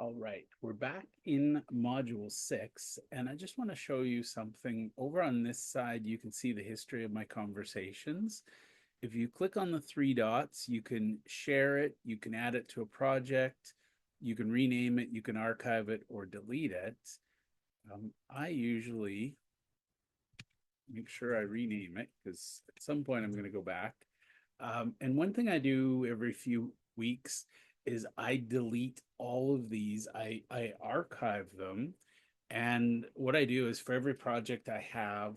All right, we're back in module 6, and I just want to show you something. Over on this side, you can see the history of my conversations. If you click on the three dots, you can share it, you can add it to a project, you can rename it, you can archive it, or delete it. I usually make sure I rename it because at some point I'm going to go back. And one thing I do every few weeks is I delete all of these. I archive them. And what I do is for every project I have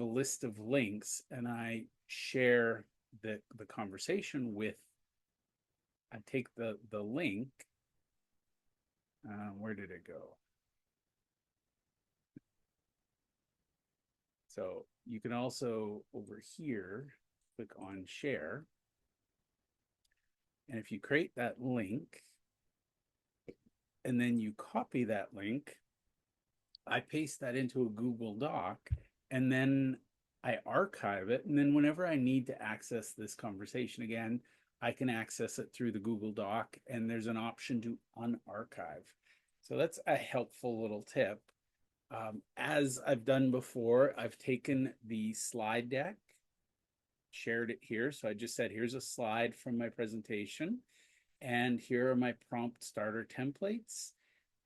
a list of links and I share the conversation with, I take the link. Where did it go? So you can also over here click on share. And if you create that link and then you copy that link, I paste that into a Google Doc and then I archive it. And then whenever I need to access this conversation again, I can access it through the Google Doc and there's an option to unarchive. So that's a helpful little tip. As I've done before, I've taken the slide deck, shared it here. So I just said, here's a slide from my presentation, and here are my prompt starter templates.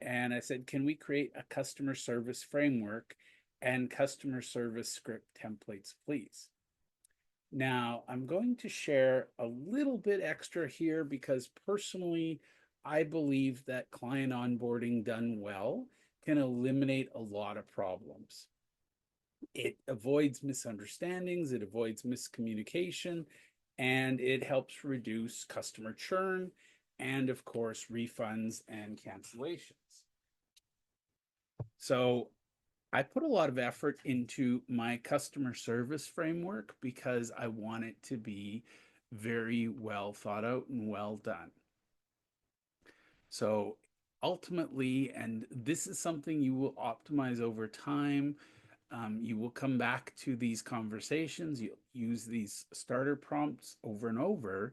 And I said, can we create a customer service framework and customer service script templates, please? Now, I'm going to share a little bit extra here because personally, I believe that client onboarding done well can eliminate a lot of problems. It avoids misunderstandings, it avoids miscommunication, and it helps reduce customer churn and, of course, refunds and cancellations. So I put a lot of effort into my customer service framework because I want it to be very well thought out and well done. So ultimately, and this is something you will optimize over time, you will come back to these conversations, you use these starter prompts over and over.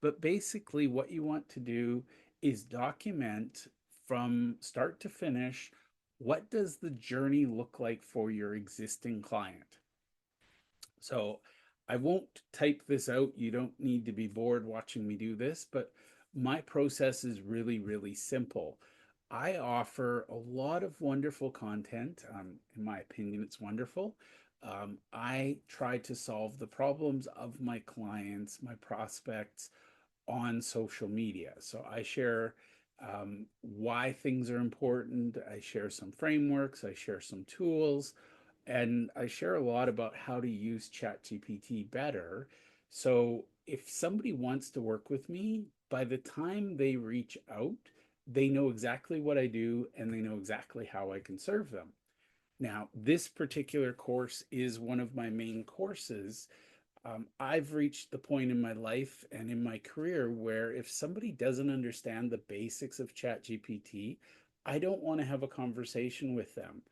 But basically, what you want to do is document from start to finish, what does the journey look like for your existing client? So I won't type this out. You don't need to be bored watching me do this, but my process is really, really simple. I offer a lot of wonderful content. In my opinion, it's wonderful. I try to solve the problems of my clients, my prospects on social media. So I share why things are important. I share some frameworks. I share some tools. And I share a lot about how to use ChatGPT better. So if somebody wants to work with me, by the time they reach out, they know exactly what I do and they know exactly how I can serve them. Now, this particular course is one of my main courses. I've reached the point in my life and in my career where if somebody doesn't understand the basics of ChatGPT, I don't want to have a conversation with them.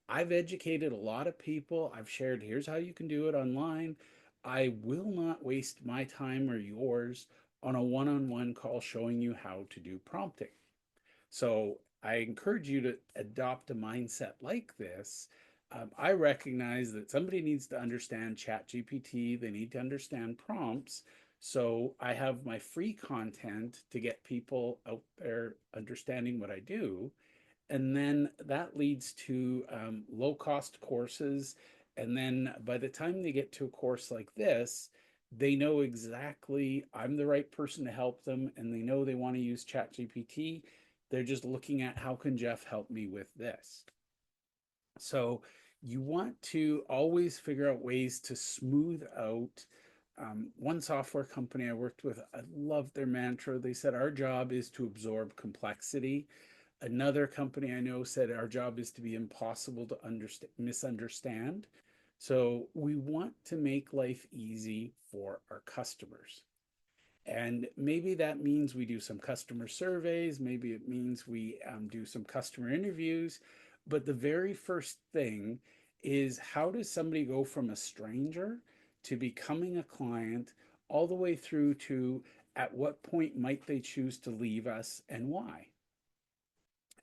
I've educated a lot of people. I've shared, here's how you can do it online. I will not waste my time or yours on a one on one call showing you how to do prompting. So I encourage you to adopt a mindset like this. I recognize that somebody needs to understand ChatGPT, they need to understand prompts. So I have my free content to get people out there understanding what I do. And then that leads to low cost courses. And then by the time they get to a course like this, they know exactly I'm the right person to help them and they know they want to use ChatGPT. They're just looking at how can Jeff help me with this. So you want to always figure out ways to smooth out. One software company I worked with, I loved their mantra. They said, our job is to absorb complexity. Another company I know said, our job is to be impossible to misunderstand. So we want to make life easy for our customers. And maybe that means we do some customer surveys. Maybe it means we do some customer interviews. But the very first thing is how does somebody go from a stranger to becoming a client all the way through to at what point might they choose to leave us and why?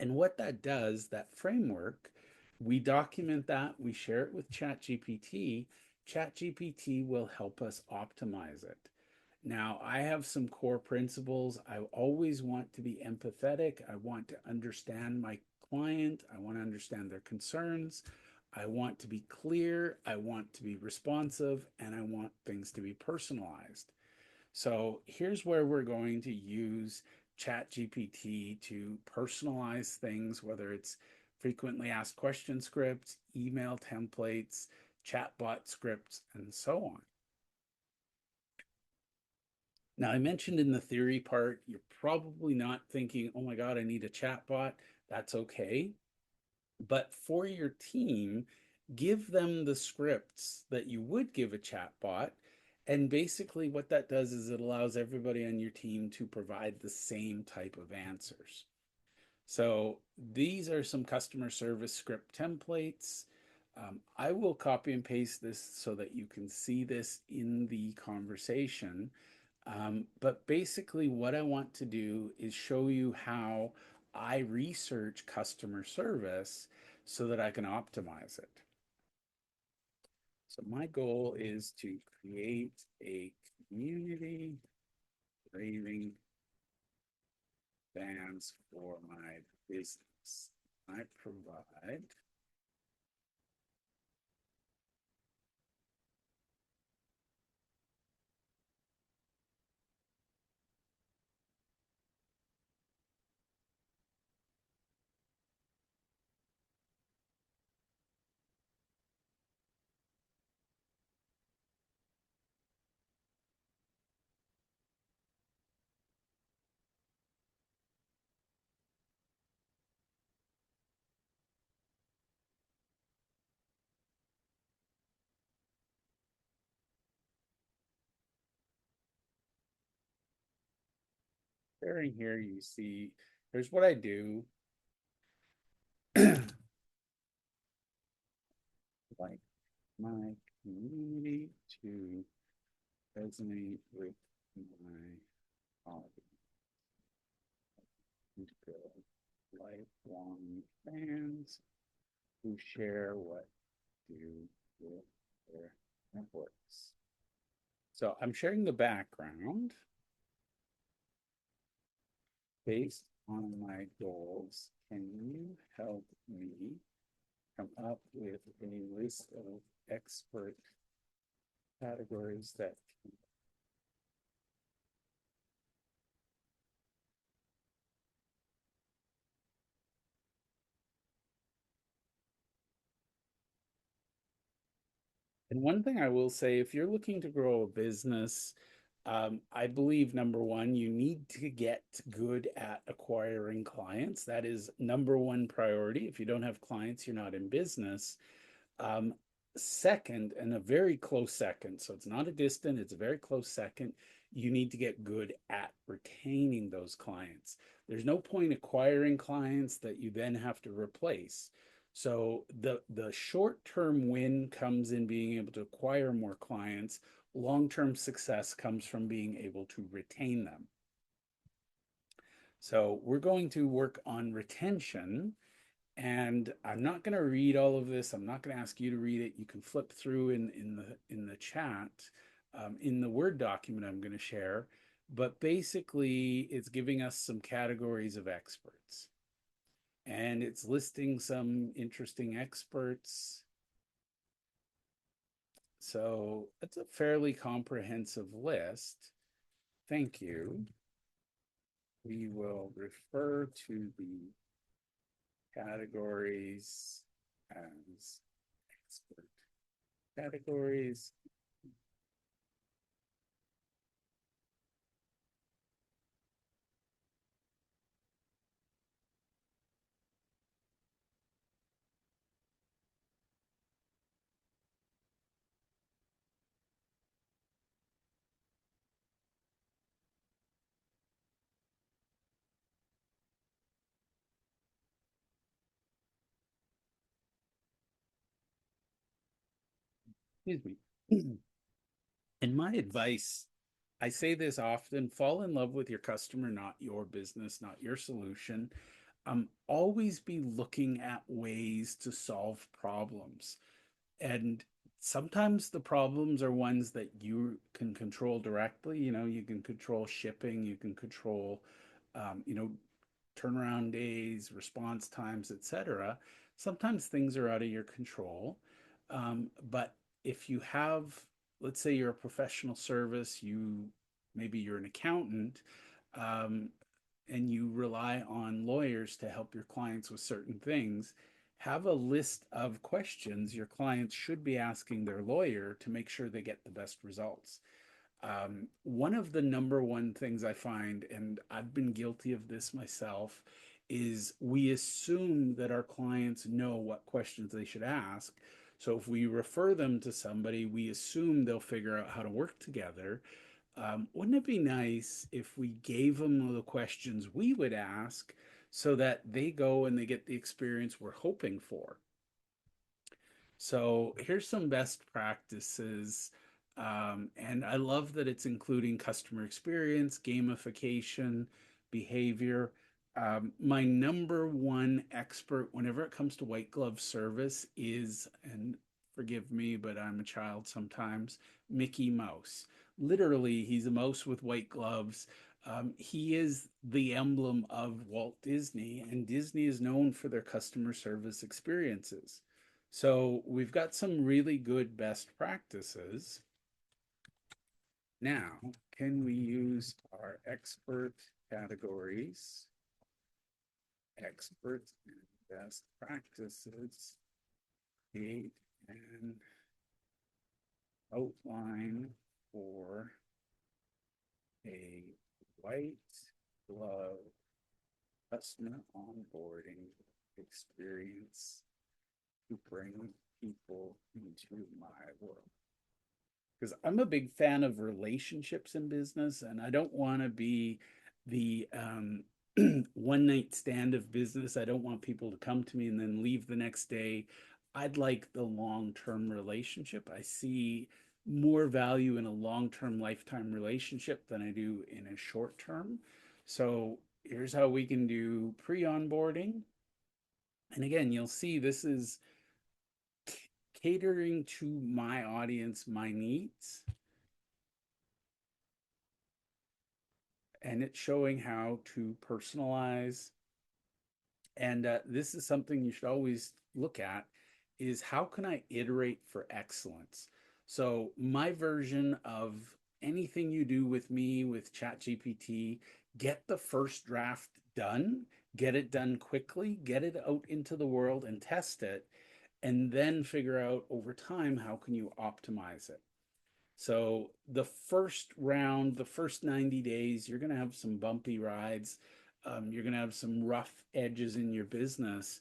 And what that does, that framework, we document that, we share it with ChatGPT. ChatGPT will help us optimize it. Now, I have some core principles. I always want to be empathetic. I want to understand my client. I want to understand their concerns. I want to be clear. I want to be responsive. And I want things to be personalized. So here's where we're going to use ChatGPT to personalize things, whether it's frequently asked question scripts, email templates, chatbot scripts, and so on. Now, I mentioned in the theory part, you're probably not thinking, oh my God, I need a chatbot. That's okay. But for your team, give them the scripts that you would give a chatbot. And basically, what that does is it allows everybody on your team to provide the same type of answers. So these are some customer service script templates. I will copy and paste this so that you can see this in the conversation. But basically, what I want to do is show you how I research customer service so that I can optimize it. So my goal is to create a community raving fans for my business. I provide sharing here. You see, here's what I do. Like my community to resonate with my audience and build lifelong fans who share what do with their networks. So I'm sharing the background based on my goals. Can you help me come up with a list of expert categories that And one thing I will say, if you're looking to grow a business, I believe number one, you need to get good at acquiring clients. That is number one priority. If you don't have clients, you're not in business. Um, Second, and a very close second, so it's not a distant, it's a very close second, you need to get good at retaining those clients. There's no point acquiring clients that you then have to replace. So the short-term win comes in being able to acquire more clients. Long-term success comes from being able to retain them. So we're going to work on retention. And I'm not going to read all of this. I'm not going to ask you to read it. You can flip through in the chat, in the Word document I'm going to share. But basically, it's giving us some categories of experts, and it's listing some interesting experts. So it's a fairly comprehensive list. Thank you. We will refer to the categories as expert categories. Excuse me. And my advice, I say this often, fall in love with your customer, not your business, not your solution. always be looking at ways to solve problems. And sometimes the problems are ones that you can control directly. You know, you can control shipping, you can control, you know, turnaround days, response times, etc. Sometimes things are out of your control. But if you have, let's say you're a professional service, maybe you're an accountant, um, and you rely on lawyers to help your clients with certain things, have a list of questions your clients should be asking their lawyer to make sure they get the best results. One of the number one things I find, and I've been guilty of this myself, is we assume that our clients know what questions they should ask. So if we refer them to somebody, we assume they'll figure out how to work together. Wouldn't it be nice if we gave them the questions we would ask so that they go and they get the experience we're hoping for? So here's some best practices. And I love that it's including customer experience, gamification, behavior. My number one expert whenever it comes to white glove service is, and forgive me, but I'm a child sometimes, Mickey Mouse. Literally, he's a mouse with white gloves. He is the emblem of Walt Disney, and Disney is known for their customer service experiences. So we've got some really good best practices. Now, can we use our expert categories, experts and best practices, create an outline for a white glove customer onboarding experience to bring people into my world? Because I'm a big fan of relationships in business, and I don't want to be the one night stand of business. I don't want people to come to me and then leave the next day. I'd like the long term relationship. I see more value in a long term lifetime relationship than I do in a short term. So here's how we can do pre onboarding. And again, you'll see this is catering to my audience, my needs. And it's showing how to personalize. And this is something you should always look at is how can I iterate for excellence? So my version of anything you do with me with ChatGPT, get the first draft done, get it done quickly, get it out into the world and test it, and then figure out over time how can you optimize it. So the first round, the first 90 days, you're going to have some bumpy rides. You're going to have some rough edges in your business.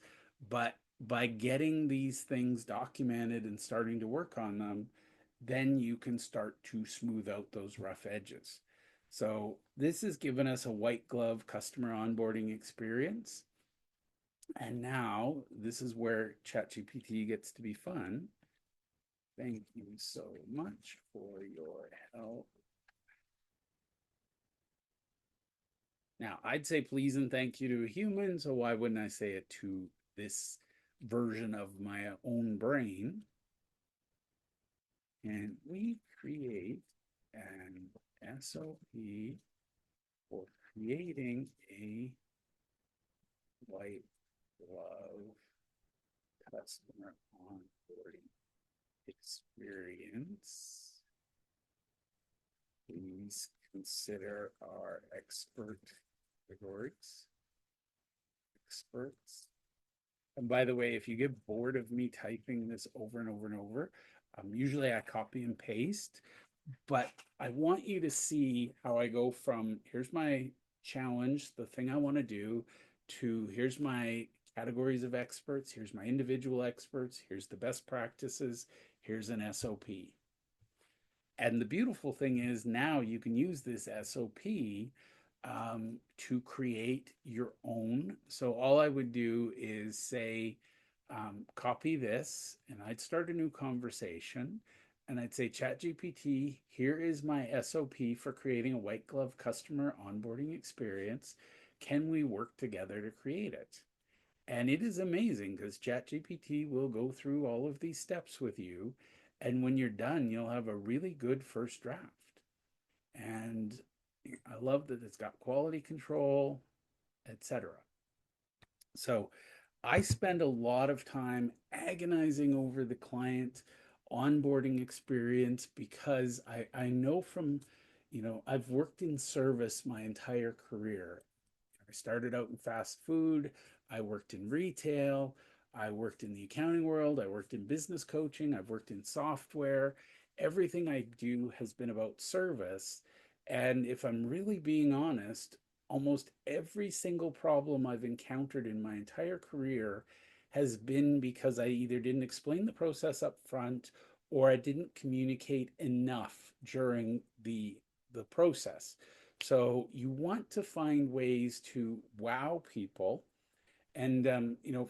But by getting these things documented and starting to work on them, then you can start to smooth out those rough edges. So this has given us a white glove customer onboarding experience. And now this is where ChatGPT gets to be fun. Thank you so much for your help. Now, I'd say please and thank you to a human, so why wouldn't I say it to this version of my own brain? And we create an SOP for creating a white glove customer onboarding experience. Please consider our expert categories. Experts. And by the way, if you get bored of me typing this over and over and over, usually I copy and paste, but I want you to see how I go from here's my challenge, the thing I want to do, to here's my categories of experts, here's my individual experts, here's the best practices, here's an SOP. And the beautiful thing is now you can use this SOP to create your own. So all I would do is say, copy this, and I'd start a new conversation. And I'd say, ChatGPT, here is my SOP for creating a white glove customer onboarding experience. Can we work together to create it? And it is amazing because ChatGPT will go through all of these steps with you. And when you're done, you'll have a really good first draft. And I love that it's got quality control, etc. So I spend a lot of time agonizing over the client onboarding experience because I know from, I've worked in service my entire career. I started out in fast food. I worked in retail. I worked in the accounting world. I worked in business coaching. I've worked in software. Everything I do has been about service. And if I'm really being honest, almost every single problem I've encountered in my entire career has been because I either didn't explain the process up front or I didn't communicate enough during the process. So you want to find ways to wow people. And,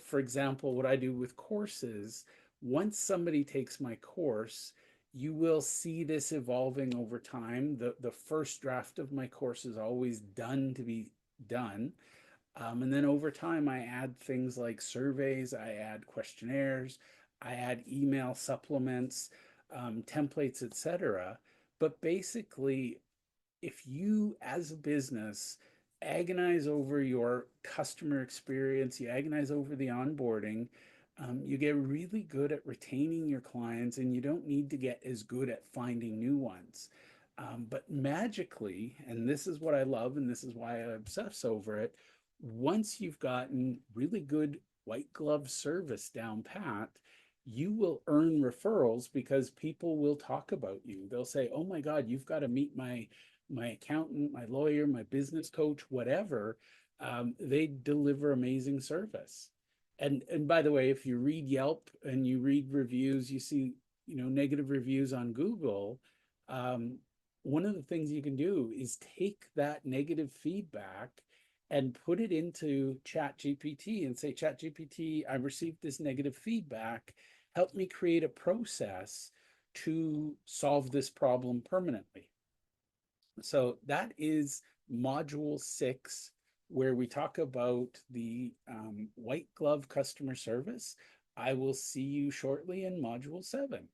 for example, what I do with courses, once somebody takes my course, you will see this evolving over time. The first draft of my course is always done to be done. And then over time, I add things like surveys, I add questionnaires, I add email supplements, templates, etc. But basically, if you as a business agonize over your customer experience, you agonize over the onboarding, you get really good at retaining your clients and you don't need to get as good at finding new ones. But magically, and this is what I love and this is why I obsess over it, once you've gotten really good white glove service down pat, you will earn referrals because people will talk about you. They'll say, "Oh my God, you've got to meet my accountant, my lawyer, my business coach, whatever." They deliver amazing service. And by the way, if you read Yelp and you read reviews, you see negative reviews on Google. Um, One of the things you can do is take that negative feedback and put it into ChatGPT and say, ChatGPT, I received this negative feedback. Help me create a process to solve this problem permanently. So that is module 6, where we talk about the white glove customer service. I will see you shortly in module 7.